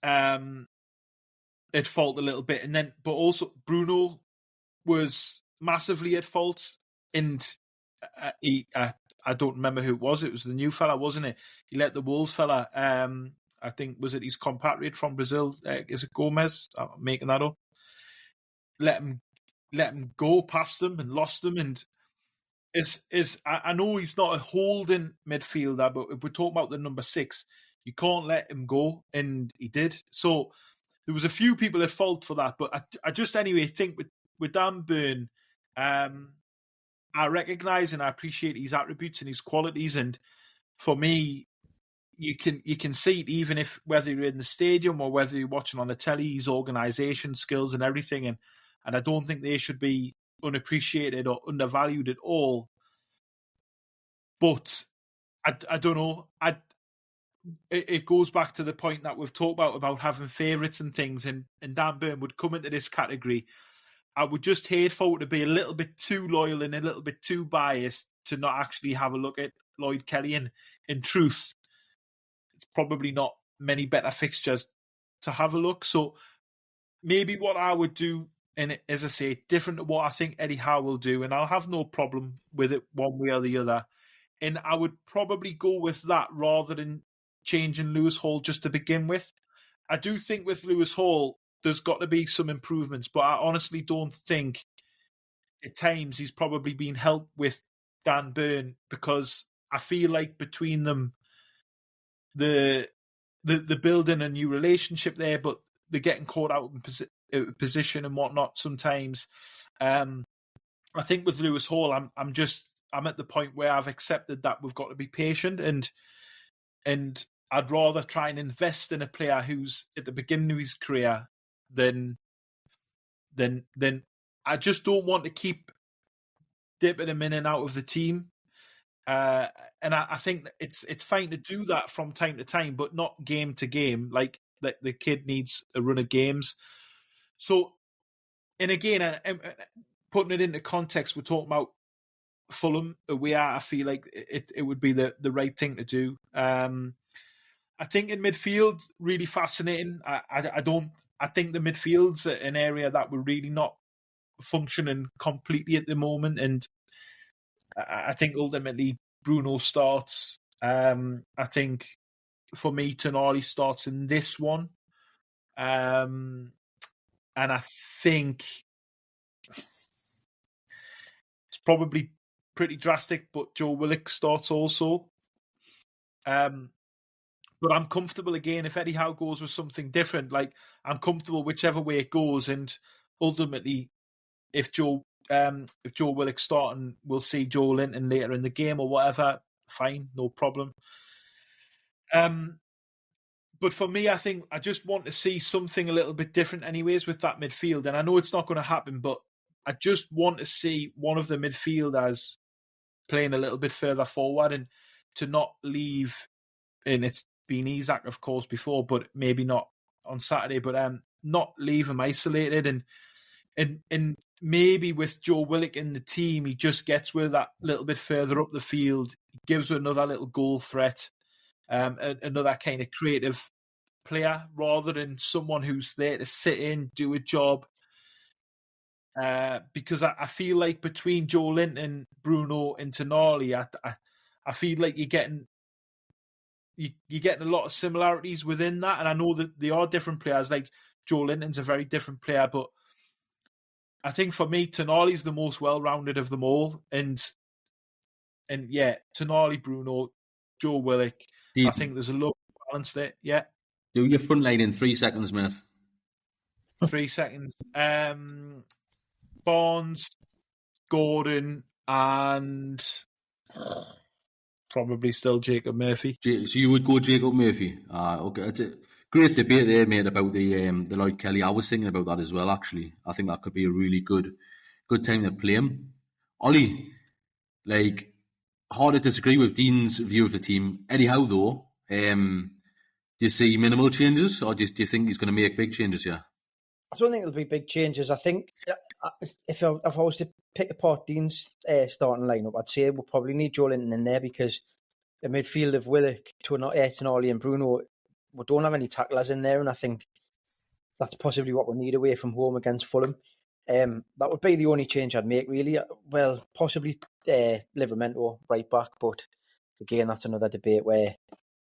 at fault a little bit, but also Bruno was massively at fault, and I don't remember who it was. It was the new fella, wasn't it? He let the Wolves fella, I think, was it his compatriot from Brazil? Is it Gomez? I'm making that up. Let him go past them and lost them, and I know he's not a holding midfielder, but if we're talking about the number 6, you can't let him go, and he did. So there was a few people at fault for that, but I just anyway think with Dan Burn, I recognise and I appreciate his attributes and his qualities, and for me, you can see it even if whether you're in the stadium or whether you're watching on the telly, his organisation skills and everything, and I don't think they should be unappreciated or undervalued at all. But I don't know. It goes back to the point that we've talked about having favourites and things, and Dan Burn would come into this category. I would just hate for it to be a little bit too loyal and a little bit too biased to not actually have a look at Lloyd Kelly. And in truth, it's probably not many better fixtures to have a look. So maybe what I would do, and as I say, different to what I think Eddie Howe will do, and I'll have no problem with it one way or the other. And I would probably go with that rather than changing Lewis Hall just to begin with. I do think with Lewis Hall, there's got to be some improvements, but I honestly don't think at times he's probably been helped with Dan Burn, because I feel like between them, the building a new relationship there, but they're getting caught out in position and whatnot sometimes. I think with Lewis Hall, I'm at the point where I've accepted that we've got to be patient, and I'd rather try and invest in a player who's at the beginning of his career than I just don't want to keep dipping him in and out of the team. And I think it's fine to do that from time to time, but not game to game. Like the kid needs a run of games. So, and again, putting it into context, we're talking about Fulham. I feel like it would be the right thing to do. I think in midfield, really fascinating. I think the midfield's an area that we're really not functioning completely at the moment, and I think ultimately Bruno starts. I think for me, Tonali starts in this one, and I think it's probably pretty drastic, but Joe Willock starts also. But I'm comfortable again if Eddie Howe goes with something different. Like, I'm comfortable whichever way it goes, and ultimately, if Joe Willock's starting, we'll see Joe Linton later in the game or whatever. Fine, no problem. But for me, I think I just want to see something a little bit different, anyways, with that midfield. And I know it's not going to happen, but I just want to see one of the midfielders playing a little bit further forward, and to not leave. And it's been Isak, of course, before, but maybe not on Saturday. But not leave him isolated, and maybe with Joe Willock in the team, he just gets with that little bit further up the field, gives another little goal threat, another kind of creative player, rather than someone who's there to sit in, do a job. because I feel like between Joe Linton, Bruno, and Tonali, I feel like you're getting a lot of similarities within that, and I know that they are different players. Like Joe Linton's a very different player, but I think for me, Tonali's the most well-rounded of them all, and yeah, Tonali, Bruno, Joe Willock. I think there's a lot of balance there. Yeah. Do your front line in 3 seconds, mate. 3 seconds. Barnes, Gordon, and probably still Jacob Murphy. So you would go Jacob Murphy? Okay. It's a great debate there, mate, about the Lloyd Kelly. I was thinking about that as well, actually. I think that could be a really good time to play him. Ollie, like, hard to disagree with Dean's view of the team. Anyhow, though, do you see minimal changes, or do you think he's going to make big changes here? I don't think there'll be big changes. I think if I was to pick apart Dean's starting lineup, I'd say we'll probably need Joe Linton in there, because the midfield of Willock, Tonali and Bruno, we don't have any tacklers in there, and I think that's possibly what we need away from home against Fulham. That would be the only change I'd make, really. Well, possibly Livramento right back, but again, that's another debate where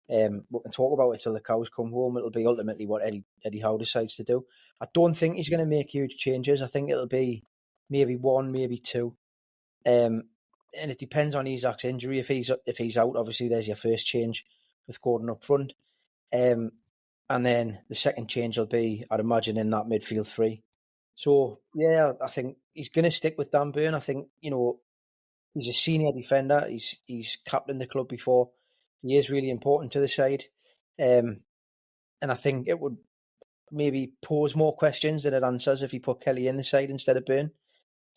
we can talk about it till the cows come home. It'll be ultimately what Eddie Howe decides to do. I don't think he's going to make huge changes. I think it'll be maybe one, maybe two, and it depends on Isaac's injury. If he's out, obviously there's your first change with Gordon up front, and then the second change will be, I'd imagine, in that midfield three. So yeah, I think he's going to stick with Dan Burn. I think, he's a senior defender. He's captained the club before. He is really important to the side, and I think it would maybe pose more questions than it answers if he put Kelly in the side instead of Burn.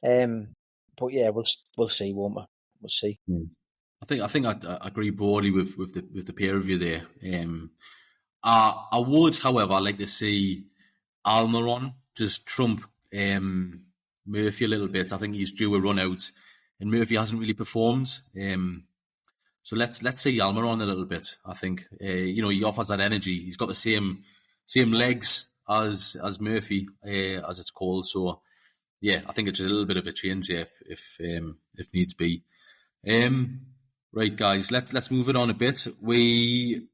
But yeah, we'll see, won't we? We'll see. I think I agree broadly with the peer review there. I would, however, like to see Almiron just trump Murphy a little bit. I think he's due a run out, and Murphy hasn't really performed. So let's see Almiron a little bit. I think he offers that energy. He's got the same legs as Murphy, as it's called. So yeah, I think it's just a little bit of a change there if needs be. Right, guys, let's move it on a bit. We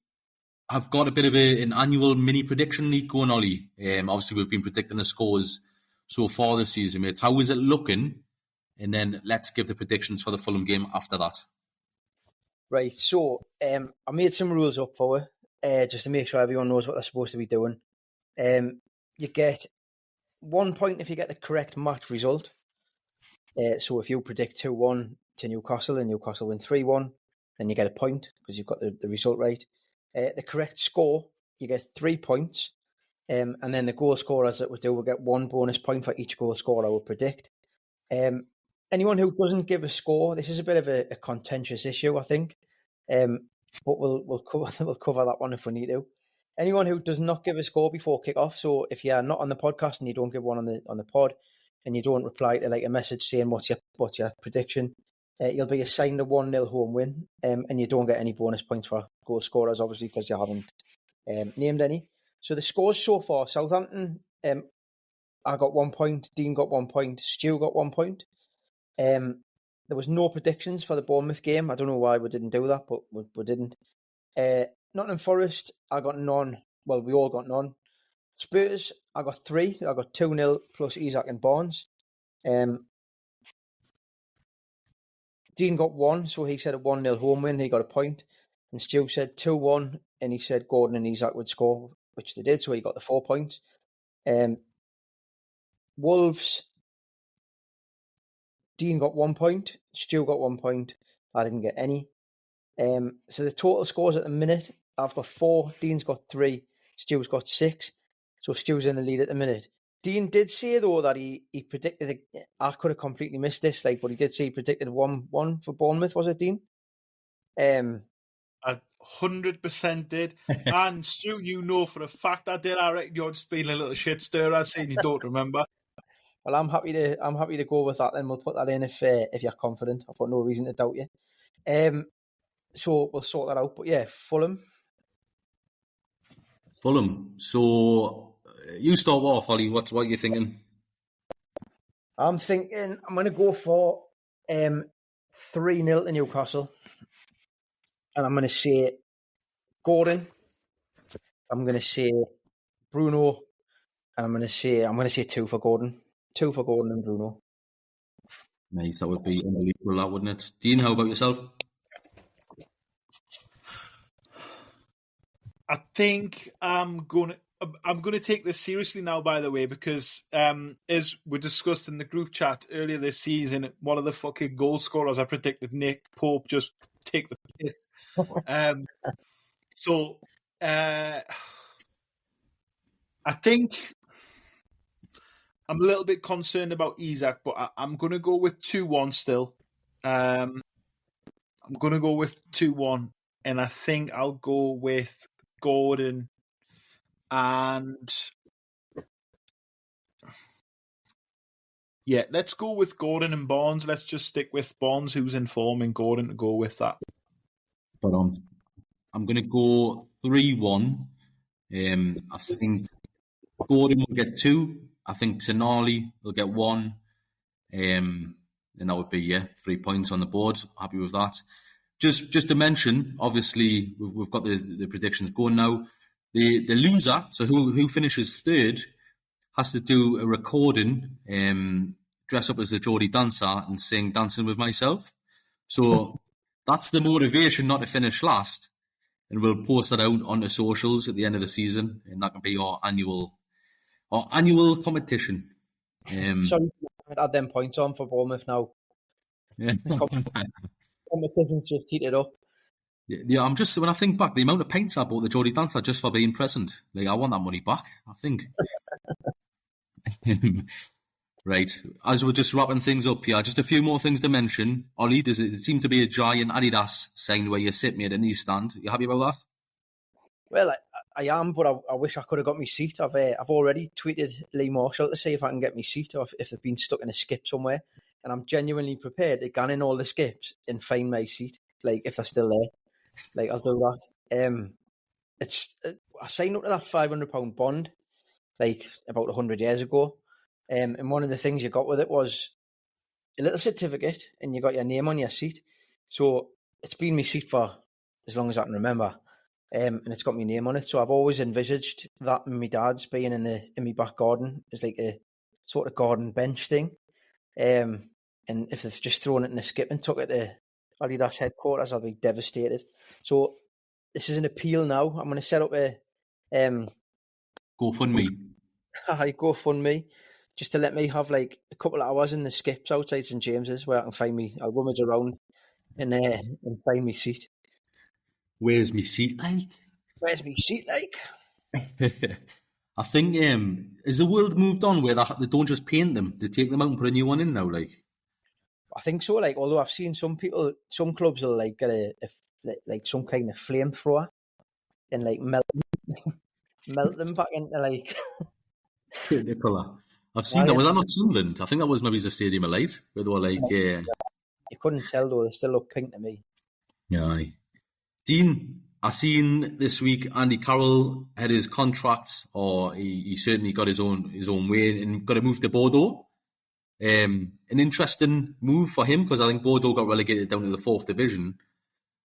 have got a bit of an annual mini prediction league going, Ollie. Obviously, we've been predicting the scores so far this season, mate. How is it looking? And then let's give the predictions for the Fulham game after that. Right, so I made some rules up for you, just to make sure everyone knows what they're supposed to be doing. You get 1 point if you get the correct match result. So if you predict 2-1 to Newcastle and Newcastle win 3-1, then you get a point because you've got the result right. The correct score, you get 3 points. And then the goal scorers that we do will get 1 bonus point for each goal scorer I will predict. Anyone who doesn't give a score, this is a bit of a contentious issue, I think. But we'll cover that one if we need to. Anyone who does not give a score before kick-off, so if you're not on the podcast and you don't give one on the pod, and you don't reply to like a message saying what's your prediction, you'll be assigned a 1-0 home win, and you don't get any bonus points for goal scorers, obviously, because you haven't named any. So the scores so far: Southampton, I got 1 point, Dean got 1 point, Stu got 1 point. There was no predictions for the Bournemouth game. I don't know why we didn't do that, but we didn't. Nottingham Forest, I got none. Well, we all got none. Spurs, I got 3. I got 2-0 plus Isaac and Barnes. Dean got 1, so he said a 1-0 home win. He got a point. And Stu said 2-1, and he said Gordon and Isaac would score, which they did, so he got the 4 points. Wolves, Dean got 1 point. Stu got 1 point. I didn't get any. So the total scores at the minute, I've got 4. Dean's got 3. Stu's got 6. So Stu's in the lead at the minute. Dean did say, though, that he predicted, I could have completely missed this, but he did say he predicted 1-1 for Bournemouth, was it, Dean? I 100% did. And Stu, you know for a fact I did. I reckon you're just being a little shit stirrer saying you don't remember. Well, I'm happy to go with that. Then we'll put that in if you're confident. I've got no reason to doubt you. So we'll sort that out. But yeah, Fulham. So you start off, Ollie. What are you thinking? I'm thinking I'm going to go for 3-0 to Newcastle. And I'm going to say Gordon. I'm going to say Bruno. And I'm going to say 2 for Gordon. 2 for Gordon and Bruno. Nice, that would be unbelievable, that, wouldn't it? Dean, how about yourself? I think I'm going to take this seriously now, by the way, because as we discussed in the group chat earlier this season, one of the fucking goal scorers I predicted, Nick Pope, just take the piss. So I think I'm a little bit concerned about Isak, but I'm going to go with 2-1 still. I'm going to go with 2-1, and I think I'll go with Gordon and... Yeah, let's go with Gordon and Barnes. Let's just stick with Barnes, who's in form, and Gordon to go with that. But I'm going to go 3-1. I think Gordon will get 2. I think Tonali will get 1. And that would be, 3 points on the board. Happy with that. Just to mention, obviously, we've got the predictions going now. The loser, so who finishes third, has to do a recording, dress up as a Geordie dancer and sing Dancing With Myself. So that's the motivation not to finish last. And we'll post that out onto socials at the end of the season. And that can be our annual competition. Sorry to add them points on for Bournemouth now. Yeah. Competition's just heated up. Yeah, I'm just, when I think back, the amount of pints I bought the Geordie dancer just for being present, like, I want that money back, I think. Right, as we're just wrapping things up here, just a few more things to mention. Ollie, it seems to be a giant Adidas sign where you sit, mate, in the stand. You happy about that? Well, I am, but I wish I could have got my seat. I've already tweeted Lee Marshall to see if I can get my seat, or if they've been stuck in a skip somewhere. And I'm genuinely prepared to gun in all the skips and find my seat, like, if they're still there. Like, I'll do that. I signed up to that £500 bond, like, about 100 years ago. And one of the things you got with it was a little certificate, and you got your name on your seat. So it's been my seat for as long as I can remember. And it's got my name on it. So I've always envisaged that and my dad's being in my back garden as like a sort of garden bench thing. And if they've just thrown it in a skip and took it to Adidas headquarters, I'll be devastated. So this is an appeal now. I'm going to set up a GoFundMe. GoFundMe, just to let me have like a couple of hours in the skips outside St James's where I can find me. I'll rummage around and find me seat. Where's me seat like? Where's me seat like? I think has the world moved on where they don't just paint them, they take them out and put a new one in now, like? I think so. Like, although I've seen some clubs will like get like some kind of flamethrower and like melt them back into like the colour. I've seen that. Was that not Sunderland? I think that was maybe the Stadium of Light, where they were like, You couldn't tell though. They still look pink to me. Yeah. Dean, I seen this week Andy Carroll had his contract, or he certainly got his own way and got to move to Bordeaux. An interesting move for him, because I think Bordeaux got relegated down to the 4th division.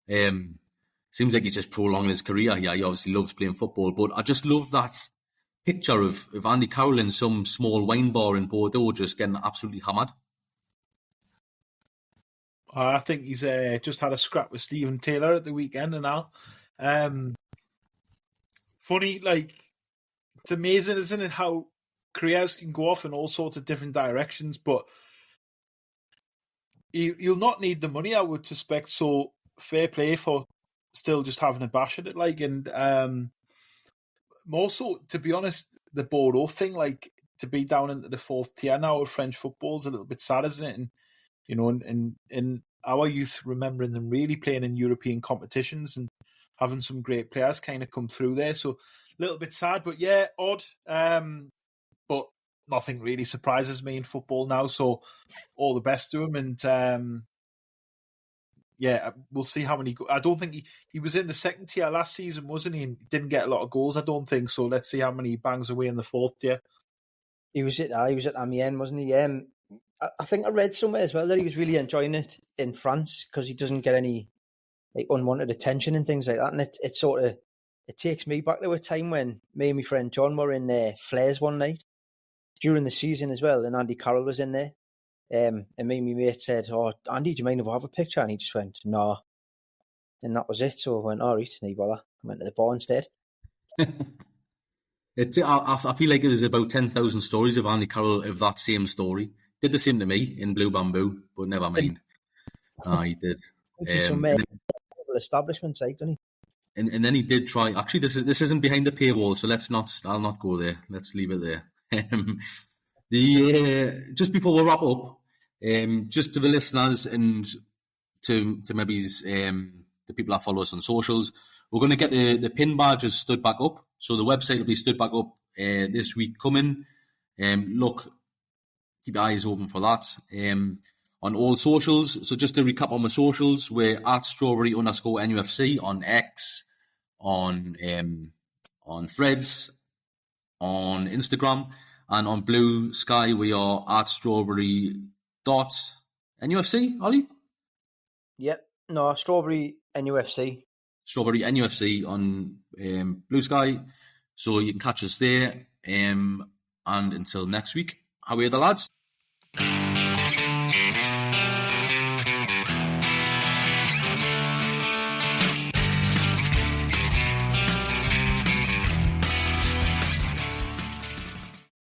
Seems like he's just prolonging his career here. He obviously loves playing football, but I just love that picture of Andy Carroll in some small wine bar in Bordeaux just getting absolutely hammered. I think he's just had a scrap with Stephen Taylor at the weekend and all. Funny, like, it's amazing, isn't it, how careers can go off in all sorts of different directions, but you'll not need the money, I would suspect, so fair play for still just having a bash at it, like, and more so, to be honest, the Bordeaux thing, like, to be down into the 4th tier now of French football is a little bit sad, isn't it? And, you know, in our youth, remembering them really playing in European competitions and having some great players kind of come through there, so a little bit sad, but yeah, odd, but nothing really surprises me in football now, so all the best to him, and yeah, we'll see how many. I don't think he was in the 2nd tier last season, wasn't he? And didn't get a lot of goals, I don't think. So let's see how many he bangs away in the 4th tier. He was at Amiens, wasn't he? I think I read somewhere as well that he was really enjoying it in France because he doesn't get any like unwanted attention and things like that. And it sort of takes me back to a time when me and my friend John were in Flares one night during the season as well, and Andy Carroll was in there. And me and my mate said, "Oh, Andy, do you mind if I have a picture?" And he just went, "No." And that was it. So I went, "All right, no bother." I went to the bar instead. I feel like there's about 10,000 stories of Andy Carroll of that same story. Did the same to me in Blue Bamboo, but never mind. He did. Some establishments, doesn't he? And then he did try. Actually, this isn't behind the paywall, so I'll not go there. Let's leave it there. Just before we wrap up, just to the listeners and to maybe the people that follow us on socials, we're going to get the pin badges stood back up. So the website will be stood back up this week coming. Look, keep your eyes open for that. On all socials. So just to recap on my socials, we're at Strawberry_NUFC on X, on Threads, on Instagram, and on Blue Sky we are at Strawberry.NUFC, Ollie? Yep. No, Strawberry NUFC. Strawberry NUFC on Blue Sky. So you can catch us there. And until next week, how are the lads?